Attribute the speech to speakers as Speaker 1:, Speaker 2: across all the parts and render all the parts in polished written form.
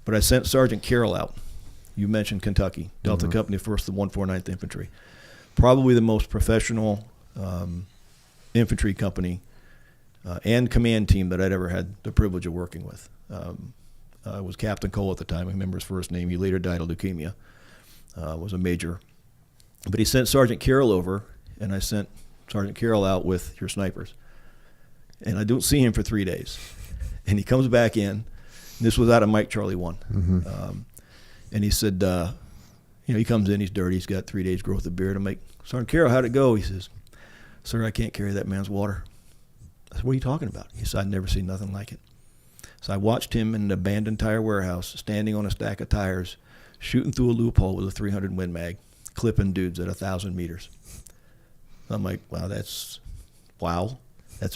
Speaker 1: But I sent Sergeant Carroll out. You mentioned Kentucky, Delta Company, 1st the 149th Infantry. Probably the most professional infantry company and command team that I'd ever had the privilege of working with. I was Captain Cole at the time. I remember his first name. He later died of leukemia. Was a major. But he sent Sergeant Carroll over, and I sent Sergeant Carroll out with your snipers. And I don't see him for 3 days. And he comes back in. This was out of Mike Charlie 1. And he said, he comes in, he's dirty, he's got 3 days growth of beard. I'm like, Sergeant Carroll, how'd it go? He says, sir, I can't carry that man's water. I said, what are you talking about? He said, I'd never seen nothing like it. So I watched him in an abandoned tire warehouse, standing on a stack of tires, shooting through a loophole with a 300 Win Mag, clipping dudes at 1,000 meters. I'm like, wow, that's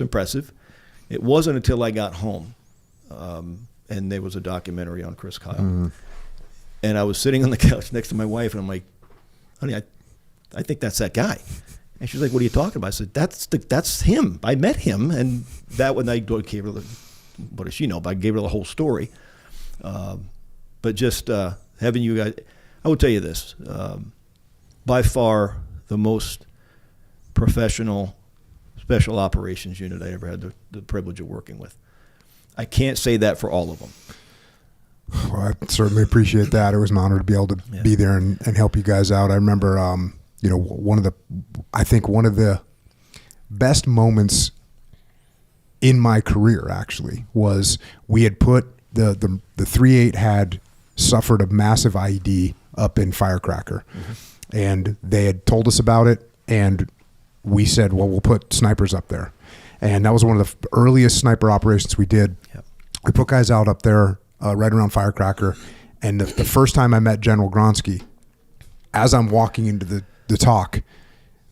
Speaker 1: impressive. It wasn't until I got home, and there was a documentary on Chris Kyle. And I was sitting on the couch next to my wife, and I'm like, honey, I think that's that guy. And she's like, what are you talking about? I said, that's him. I met him, and that when I gave her, what does she know? But I gave her the whole story. But just having you guys, I will tell you this, by far the most professional special operations unit I ever had the privilege of working with. I can't say that for all of them.
Speaker 2: Well, I certainly appreciate that. It was an honor to be able to be there and help you guys out. I remember, one of the best moments in my career actually was we had put the 3.8 had suffered a massive IED up in Firecracker, and they had told us about it, and we said, well, we'll put snipers up there, and that was one of the earliest sniper operations we did. We put guys out up there. Right around Firecracker, and the first time I met General Gronsky, as I'm walking into the talk,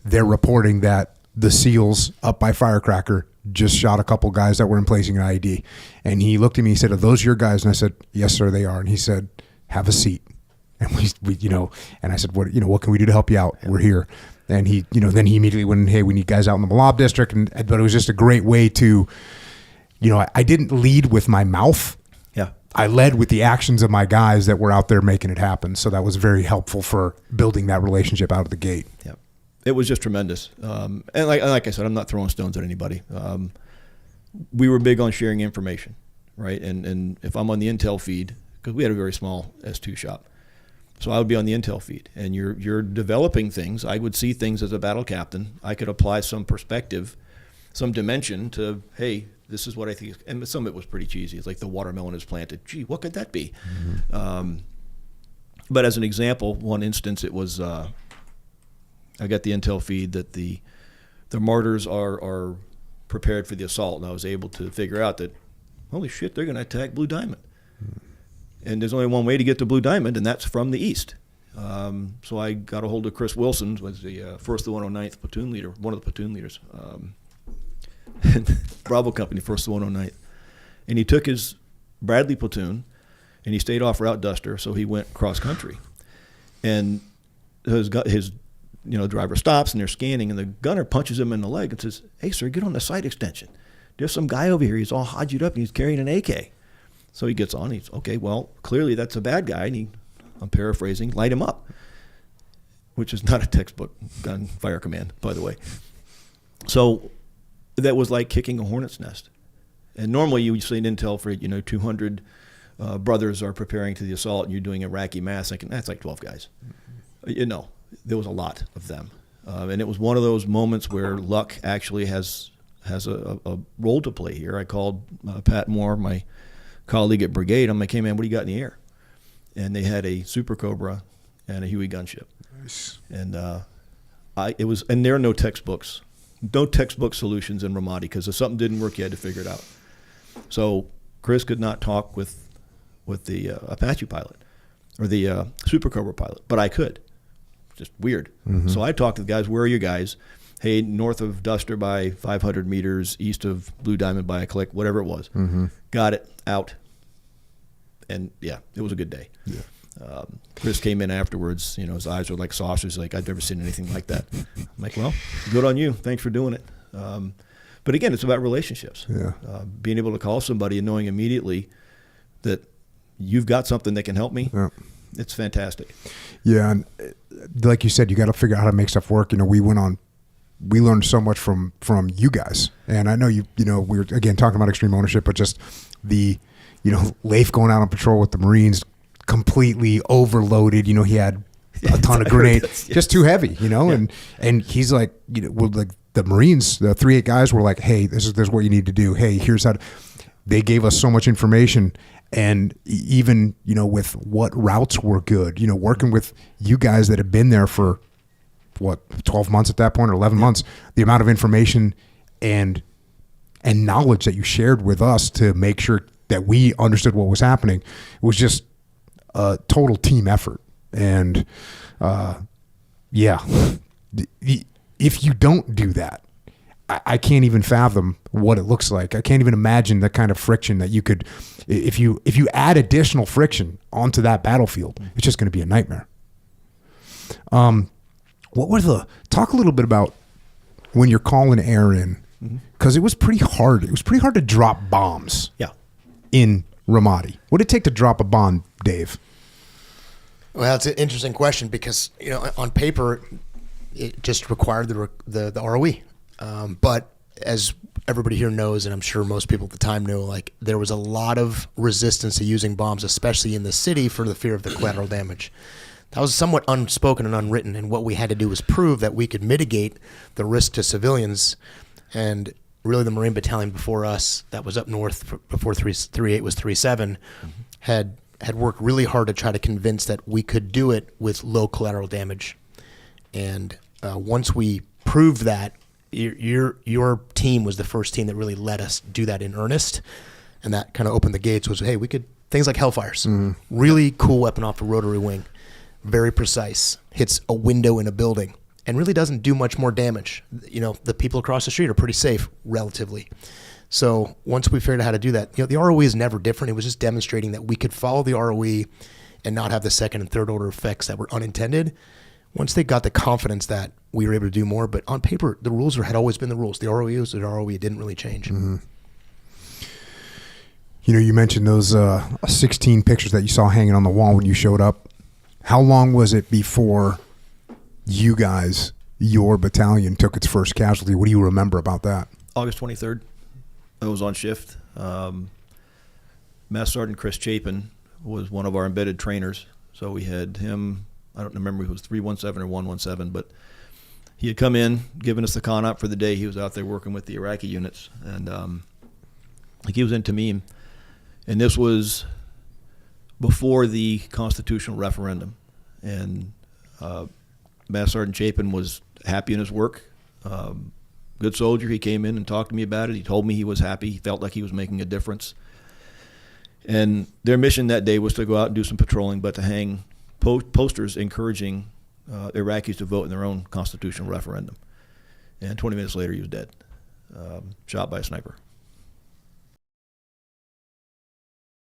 Speaker 2: they're reporting that the SEALs up by Firecracker just shot a couple guys that were in placing an IED, and he looked at me, he said, are those your guys? And I said, yes, sir, they are. And he said, have a seat. And we and I said, what can we do to help you out? We're here. And he, then he immediately went, hey, we need guys out in the Malab district. But it was just a great way to, I didn't lead with my mouth. I led with the actions of my guys that were out there making it happen. So that was very helpful for building that relationship out of the gate.
Speaker 1: Yeah, it was just tremendous. And like I said, I'm not throwing stones at anybody. We were big on sharing information, right? And if I'm on the intel feed, because we had a very small S2 shop, so I would be on the intel feed, and you're developing things. I would see things as a battle captain. I could apply some perspective, some dimension to, hey, this is what I think, and some of it was pretty cheesy. It's like the watermelon is planted. Gee, what could that be? But as an example, one instance, it was I got the intel feed that the martyrs are prepared for the assault, and I was able to figure out that, holy shit, they're going to attack Blue Diamond. And there's only one way to get to Blue Diamond, and that's from the east. So I got a hold of Chris Wilson, was the 1st the 109th platoon leader, one of the platoon leaders. Bravo Company, 1st the 109th. And he took his Bradley platoon, and he stayed off route duster, so he went cross country. And his driver stops, and they're scanning, and the gunner punches him in the leg and says, hey, sir, get on the sight extension. There's some guy over here. He's all hodged up, and he's carrying an AK. So he gets on. He's, okay, well, clearly that's a bad guy, and I'm paraphrasing, light him up, which is not a textbook gunfire command, by the way. So that was like kicking a hornet's nest. And normally you would see an intel for, 200 brothers are preparing to the assault, and you're doing Iraqi mass thinking, that's like 12 guys. There was a lot of them. And it was one of those moments where luck actually has a role to play here. I called Pat Moore, my colleague at Brigade. I'm like, hey, man, what do you got in the air? And they had a Super Cobra and a Huey gunship.
Speaker 2: Nice.
Speaker 1: And and there are no textbooks. No textbook solutions in Ramadi, because if something didn't work, you had to figure it out. So Chris could not talk with the Apache pilot or the Super Cobra pilot, but I could. Just weird. So I talked to the guys, where are you guys? Hey, north of Duster by 500 meters, east of Blue Diamond by a click, whatever it was. Got it, out. And yeah, it was a good day. Yeah. Chris came in afterwards, his eyes were like saucers, like, I've never seen anything like that. I'm like, well, good on you. Thanks for doing it. But again, it's about relationships. Yeah. Being able to call somebody and knowing immediately that you've got something that can help me,
Speaker 2: Yeah.
Speaker 1: it's fantastic.
Speaker 2: Yeah, and like you said, you got to figure out how to make stuff work. We learned so much from you guys, and I know we were again talking about extreme ownership, but just the Leif going out on patrol with the Marines, completely overloaded. He had a ton of grenades, just too heavy. And he's like, like the Marines, the 3-8 guys were like, hey, this is what you need to do. Hey, here's how. They gave us so much information. And even, with what routes were good, working with you guys that have been there for 12 months at that point, or 11 months, the amount of information and knowledge that you shared with us to make sure that we understood what was happening, it was just a total team effort. And if you don't do that, I can't even fathom what it looks like. I can't even imagine the kind of friction that you could, if you add additional friction onto that battlefield, it's just going to be a nightmare. Talk a little bit about when you're calling air in, because it was pretty hard. It was pretty hard to drop bombs.
Speaker 1: Yeah.
Speaker 2: In Ramadi. What did it take to drop a bomb, Dave?
Speaker 3: Well, it's an interesting question because, on paper, it just required the ROE. But as everybody here knows, and I'm sure most people at the time know, like there was a lot of resistance to using bombs, especially in the city, for the fear of the collateral damage. That was somewhat unspoken and unwritten, and what we had to do was prove that we could mitigate the risk to civilians. And really, the Marine Battalion before us, that was up north before 3.8 was 3.7, had worked really hard to try to convince that we could do it with low collateral damage. And once we proved that, your team was the first team that really let us do that in earnest, and that kind of opened the gates. Was, hey, we could, things like Hellfires, really cool weapon off the rotary wing, very precise, hits a window in a building, and really doesn't do much more damage. The people across the street are pretty safe relatively. So once we figured out how to do that, the ROE is never different. It was just demonstrating that we could follow the ROE and not have the second and third order effects that were unintended. Once they got the confidence that we were able to do more, but on paper, the rules had always been the rules. The ROE was the ROE. It didn't really change.
Speaker 2: Mm-hmm. You mentioned those 16 pictures that you saw hanging on the wall when you showed up. How long was it before you guys, your battalion, took its first casualty? What do you remember about that?
Speaker 1: August 23rd. I was on shift. Master Sergeant Chris Chapin was one of our embedded trainers. So we had him, I don't remember if it was 317 or 117, but he had come in, given us the con-op for the day. He was out there working with the Iraqi units. And he was in Tamim. And this was before the constitutional referendum. And Master Sergeant Chapin was happy in his work. Good soldier. He came in and talked to me about it. He told me he was happy. He felt like he was making a difference. And their mission that day was to go out and do some patrolling, but to hang posters encouraging Iraqis to vote in their own constitutional referendum. And 20 minutes later, he was dead, shot by a sniper.